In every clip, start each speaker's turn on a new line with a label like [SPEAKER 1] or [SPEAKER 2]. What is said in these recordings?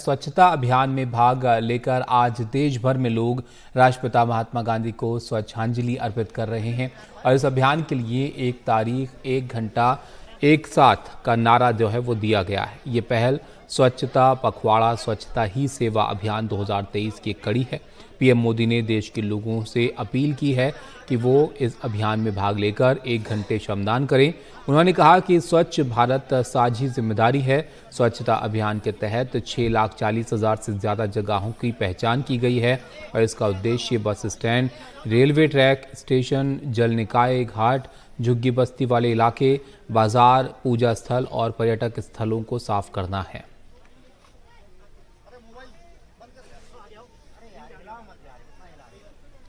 [SPEAKER 1] स्वच्छता अभियान में भाग लेकर आज देश भर में लोग राष्ट्रपिता महात्मा गांधी को स्वच्छांजलि अर्पित कर रहे हैं और इस अभियान के लिए एक तारीख, एक घंटा, एक साथ का नारा जो है वो दिया गया है। ये पहल स्वच्छता पखवाड़ा स्वच्छता ही सेवा अभियान 2023 की एक कड़ी है। पीएम मोदी ने देश के लोगों से अपील की है कि वो इस अभियान में भाग लेकर 1 घंटे श्रमदान करें। उन्होंने कहा कि स्वच्छ भारत साझी जिम्मेदारी है। स्वच्छता अभियान के तहत 6,40,000 से ज़्यादा जगहों की पहचान की गई है और इसका उद्देश्य bus stand, railway track, station, जल निकाय घाट, झुग्गी बस्ती वाले इलाके, बाजार, पूजा स्थल और पर्यटक स्थलों को साफ करना है।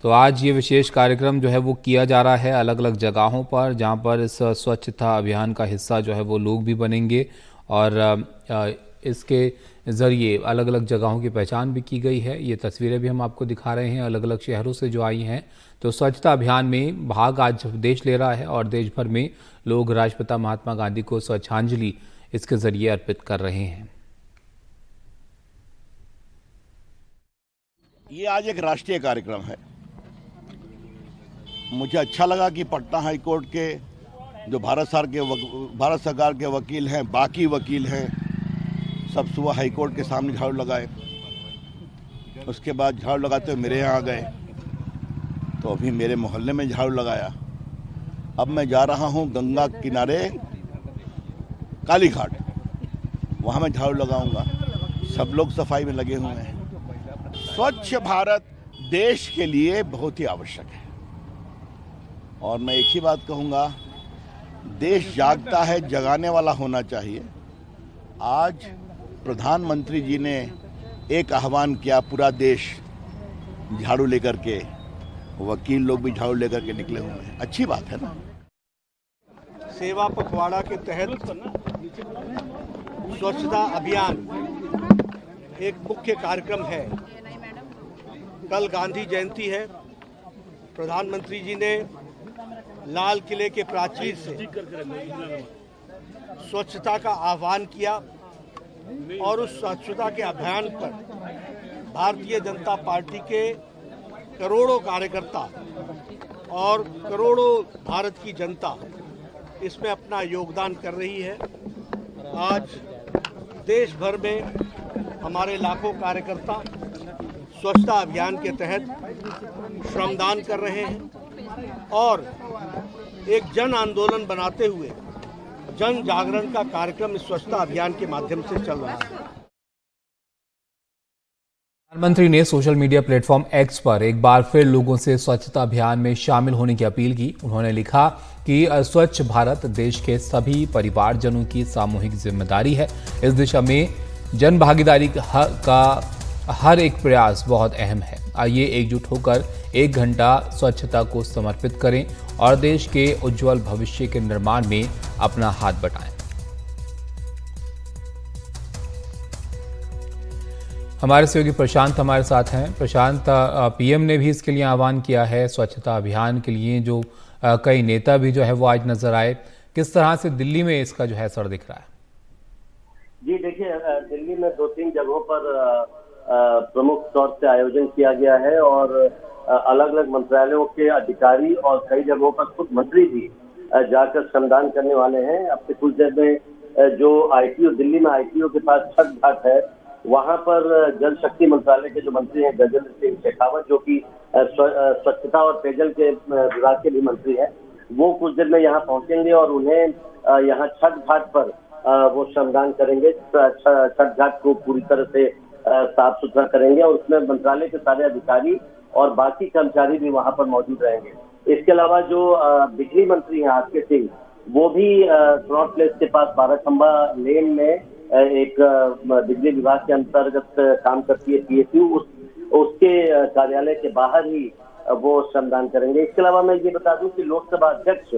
[SPEAKER 1] तो आज ये विशेष कार्यक्रम जो है वो किया जा रहा है अलग अलग जगहों पर, जहां पर इस स्वच्छता अभियान का हिस्सा जो है वो लोग भी बनेंगे और इसके ज़रिए अलग अलग जगहों की पहचान भी की गई है। ये तस्वीरें भी हम आपको दिखा रहे हैं अलग अलग शहरों से जो आई हैं। तो स्वच्छता अभियान में भाग आज देश ले रहा है और देश भर में लोग राष्ट्रपिता महात्मा गांधी को स्वच्छांजलि इसके ज़रिए अर्पित कर रहे हैं।
[SPEAKER 2] ये आज एक राष्ट्रीय कार्यक्रम है। मुझे अच्छा लगा कि पटना हाई कोर्ट के जो भारत सरकार के वकील हैं, बाकी वकील हैं, सब सुबह हाई कोर्ट के सामने झाड़ू लगाए। उसके बाद झाड़ू लगाते हुए मेरे यहाँ आ गए, तो अभी मेरे मोहल्ले में झाड़ू लगाया। अब मैं जा रहा हूँ गंगा किनारे काली घाट, वहाँ मैं झाड़ू लगाऊंगा। सब लोग सफाई में लगे हुए हैं। स्वच्छ भारत देश के लिए बहुत ही आवश्यक है और मैं एक ही बात कहूँगा, देश जागता है, जगाने वाला होना चाहिए। आज प्रधानमंत्री जी ने एक आह्वान किया, पूरा देश झाड़ू लेकर के, वकील लोग भी झाड़ू लेकर के निकले हुए हैं। अच्छी बात है ना।
[SPEAKER 3] सेवा पखवाड़ा के तहत स्वच्छता अभियान एक मुख्य कार्यक्रम है। कल गांधी जयंती है। प्रधानमंत्री जी ने लाल किले के प्राचीर से स्वच्छता का आह्वान किया और उस स्वच्छता के अभियान पर भारतीय जनता पार्टी के करोड़ों कार्यकर्ता और करोड़ों भारत की जनता इसमें अपना योगदान कर रही है। आज देश भर में हमारे लाखों कार्यकर्ता स्वच्छता अभियान के तहत श्रमदान कर रहे हैं और एक जन आंदोलन बनाते हुए जन जागरण का कार्यक्रम इस स्वच्छता अभियान के माध्यम से चल रहा है।
[SPEAKER 1] प्रधानमंत्री ने सोशल मीडिया प्लेटफॉर्म एक्स पर एक बार फिर लोगों से स्वच्छता अभियान में शामिल होने की अपील की। उन्होंने लिखा कि स्वच्छ भारत देश के सभी परिवारजनों की सामूहिक जिम्मेदारी है। इस दिशा में जन भागीदारी का हर एक प्रयास बहुत अहम है। आइए एकजुट होकर 1 घंटा स्वच्छता को समर्पित करें और देश के उज्जवल भविष्य के निर्माण में अपना हाथ बटाएं। हमारे सहयोगी प्रशांत हमारे साथ हैं। प्रशांत, पीएम ने भी इसके लिए आह्वान किया है स्वच्छता अभियान के लिए, जो कई नेता भी जो है वो आज नजर आए। किस तरह से दिल्ली में इसका जो है असर दिख रहा है?
[SPEAKER 4] जी देखिए, दिल्ली में 2-3 जगहों पर प्रमुख तौर से आयोजन किया गया है और अलग अलग मंत्रालयों के अधिकारी और कई जगहों पर खुद मंत्री भी जाकर श्रमदान करने वाले हैं। अब से कुछ देर में जो आईटीओ, दिल्ली में आईटीओ के पास छठ घाट है, वहां पर जल शक्ति मंत्रालय के जो मंत्री हैं गजेंद्र सिंह शेखावत, जो कि स्वच्छता और पेयजल के विभाग के भी मंत्री हैं, वो कुछ देर में यहाँ पहुंचेंगे और उन्हें यहाँ छठ घाट पर वो श्रमदान करेंगे। छठ घाट को पूरी तरह से साफ सुथरा करेंगे और उसमें मंत्रालय के सारे अधिकारी और बाकी कर्मचारी भी वहां पर मौजूद रहेंगे। इसके अलावा जो बिजली मंत्री हैं आरके सिंह, वो भी कनॉट प्लेस के पास 12 खंबा लेन में एक बिजली विभाग के अंतर्गत काम करती है पीएसयू, उसके कार्यालय के बाहर ही वो श्रमदान करेंगे। इसके अलावा मैं ये बता दूं कि लोकसभा अध्यक्ष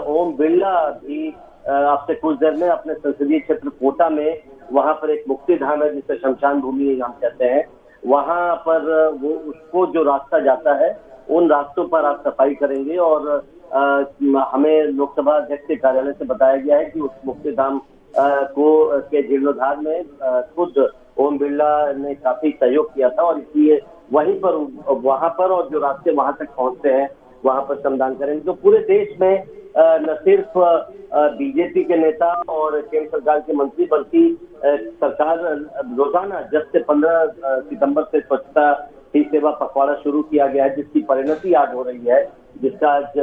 [SPEAKER 4] ओम बिरला भी आपसे कुछ देर में अपने संसदीय क्षेत्र कोटा में, वहां पर एक मुक्ति धाम है जिसे शमशान भूमि हम कहते हैं, वहां पर वो उसको जो रास्ता जाता है उन रास्तों पर आप सफाई करेंगे और हमें लोकसभा अध्यक्ष के कार्यालय से बताया गया है कि उस मुक्ति धाम के जीर्णोद्धार में खुद ओम बिरला ने काफी सहयोग किया था और इसलिए वहां पर और जो रास्ते वहां तक पहुंचते हैं वहां पर श्रमदान करेंगे। तो पूरे देश में न सिर्फ बीजेपी के नेता और केंद्र सरकार के मंत्री बल्कि सरकार रोजाना जब से 15 सितंबर से स्वच्छता ही सेवा पखवाड़ा शुरू किया गया है, जिसकी परिणति आज हो रही है, जिसका आज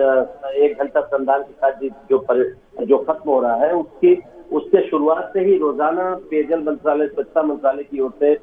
[SPEAKER 4] 1 घंटा श्रमदान के साथ जो खत्म हो रहा है, उसके शुरुआत से ही रोजाना पेयजल मंत्रालय, स्वच्छता मंत्रालय की ओर से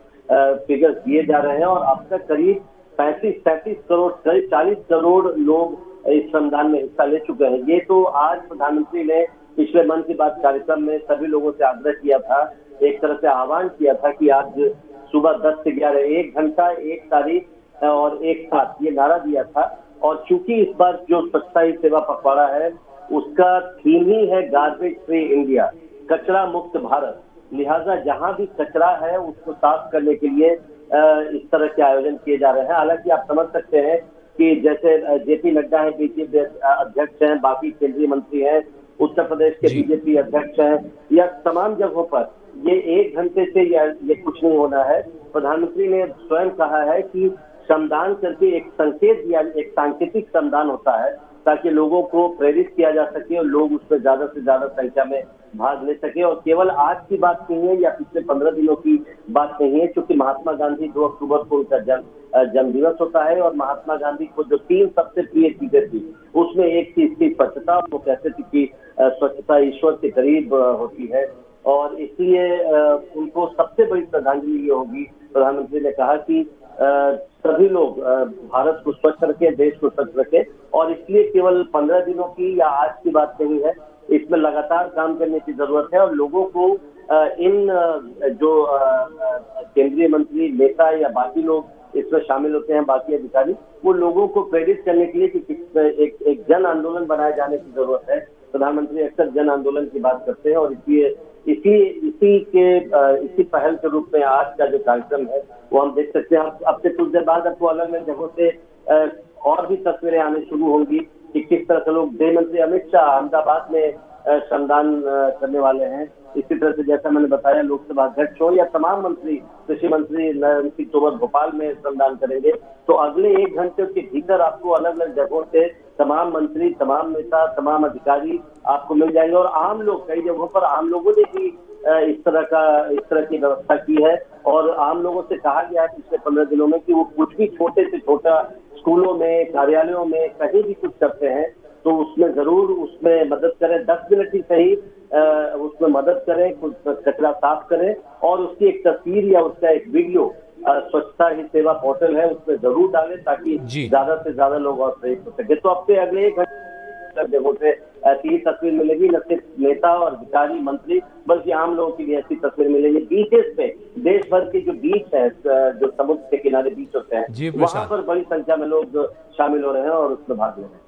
[SPEAKER 4] फिगर्स दिए जा रहे हैं और अब तक करीब 35-37 करोड़, करीब 40 करोड़ लोग इस श्रमदान में हिस्सा ले चुके हैं। ये तो आज प्रधानमंत्री ने पिछले मन की बात कार्यक्रम में सभी लोगों से आग्रह किया था, एक तरह से आह्वान किया था कि आज सुबह 10 से 11 1 घंटा 1 तारीख और एक साथ, ये नारा दिया था। और चूंकि इस बार जो स्वच्छता ही सेवा पखवाड़ा है उसका थीम ही है गार्बेज फ्री इंडिया, कचरा मुक्त भारत, लिहाजा जहां भी कचरा है उसको साफ करने के लिए इस तरह के आयोजन किए जा रहे हैं। हालांकि आप समझ सकते हैं कि जैसे जेपी नड्डा है, बीजेपी अध्यक्ष हैं, बाकी केंद्रीय मंत्री हैं, उत्तर प्रदेश के बीजेपी अध्यक्ष हैं, या तमाम जगहों पर ये 1 घंटे से ये कुछ नहीं होना है। प्रधानमंत्री ने स्वयं कहा है कि श्रमदान करके एक संकेत दिया, एक सांकेतिक श्रमदान होता है ताकि लोगों को प्रेरित किया जा सके और लोग उसमें ज्यादा से ज्यादा संख्या में भाग ले सके। और केवल आज की बात नहीं है या पिछले 15 दिनों की बात नहीं है, क्योंकि महात्मा गांधी 2 अक्टूबर को उनका जन्म दिवस होता है और महात्मा गांधी को जो 3 सबसे प्रिय चीजें थी उसमें एक थी इसकी स्वच्छता। वो कहते थे कि स्वच्छता ईश्वर के करीब होती है और इसलिए उनको सबसे बड़ी श्रद्धांजलि ये होगी। प्रधानमंत्री ने कहा कि सभी लोग भारत को स्वच्छ रखें, देश को स्वच्छ रखें और इसलिए केवल 15 दिनों की या आज की बात नहीं है, इसमें लगातार काम करने की जरूरत है। और लोगों को इन जो केंद्रीय मंत्री, नेता या बाकी लोग इसमें शामिल होते हैं, बाकी अधिकारी, वो लोगों को प्रेरित करने के लिए कि एक जन आंदोलन बनाए जाने की जरूरत है। प्रधानमंत्री अक्सर जन आंदोलन की बात करते हैं और इसलिए इसी पहल के रूप में आज का जो कार्यक्रम है वो हम देख सकते हैं। अब से कुछ देर बाद आपको अलग अलग जगहों से और भी तस्वीरें आने शुरू होंगी कि किस तरह से लोग, गृह मंत्री अमित शाह अहमदाबाद में श्रमदान करने वाले हैं। इसी तरह से जैसा मैंने बताया लोकसभा अध्यक्ष हो या तमाम मंत्री, कृषि मंत्री नरेंद्र सिंह तोमर भोपाल में श्रमदान करेंगे। तो अगले 1 घंटे के भीतर आपको अलग अलग जगहों से तमाम मंत्री, तमाम नेता, तमाम अधिकारी आपको मिल जाएंगे और आम लोग, कई जगहों पर आम लोगों ने भी इस तरह की व्यवस्था की है और आम लोगों से कहा गया है पिछले 15 दिनों में कि वो कुछ भी छोटे से छोटा स्कूलों में, कार्यालयों में, कहीं भी कुछ करते हैं तो उसमें जरूर उसमें मदद करें, 10 मिनट ही सही उसमें मदद करें, कुछ कचरा साफ करें और उसकी एक तस्वीर या उसका एक वीडियो स्वच्छता ही सेवा पोर्टल है उसमें जरूर डालें ताकि ज्यादा से ज्यादा लोग और प्रेरित हो सके। तो अब से अगले 1 घंटे जगहों से ऐसी ही तस्वीर मिलेगी, न सिर्फ नेता और अधिकारी, मंत्री, बल्कि आम लोगों की भी ऐसी तस्वीर मिलेगी। बीचेस पे, देश भर के जो बीच है, जो समुद्र के किनारे बीच होते हैं, वहां पर बड़ी संख्या में लोग शामिल हो रहे हैं और उसमें भाग ले रहे हैं।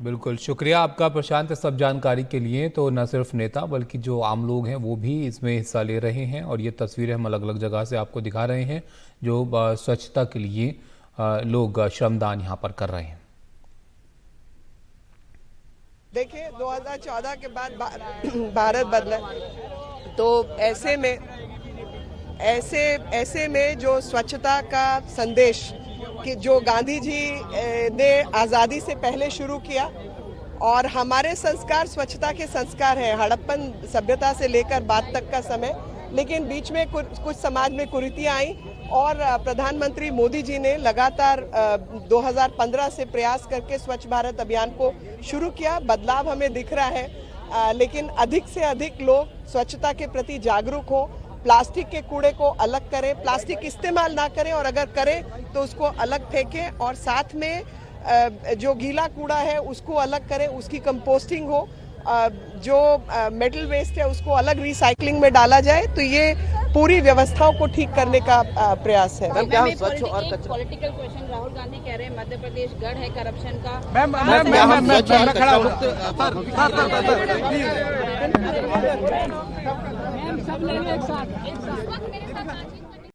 [SPEAKER 1] बिल्कुल, शुक्रिया आपका प्रशांत सब जानकारी के लिए। तो न सिर्फ नेता बल्कि जो आम लोग हैं वो भी इसमें हिस्सा ले रहे हैं और ये तस्वीरें हम अलग अलग जगह से आपको दिखा रहे हैं जो स्वच्छता के लिए लोग श्रमदान यहाँ पर कर रहे हैं।
[SPEAKER 5] देखिए 2014 के बाद भारत बदला, तो ऐसे में जो स्वच्छता का संदेश कि जो गांधी जी ने आज़ादी से पहले शुरू किया और हमारे संस्कार स्वच्छता के संस्कार हैं, हड़प्पन सभ्यता से लेकर बाद तक का समय, लेकिन बीच में कुछ समाज में कुरीतियां आई और प्रधानमंत्री मोदी जी ने लगातार 2015 से प्रयास करके स्वच्छ भारत अभियान को शुरू किया। बदलाव हमें दिख रहा है, लेकिन अधिक से अधिक लोग स्वच्छता के प्रति जागरूक हो, प्लास्टिक के कूड़े को अलग करें, प्लास्टिक इस्तेमाल ना करें और अगर करें तो उसको अलग फेंकें और साथ में जो गीला कूड़ा है उसको अलग करें, उसकी कंपोस्टिंग हो, जो मेटल वेस्ट है उसको अलग रिसाइकलिंग में डाला जाए। तो ये पूरी व्यवस्थाओं को ठीक करने का प्रयास है।
[SPEAKER 6] पॉलिटिकल क्वेश्चन, राहुल गांधी कह रहे हैं मध्य प्रदेश गढ़ है करप्शन का। मैम सब लेंगे एक साथ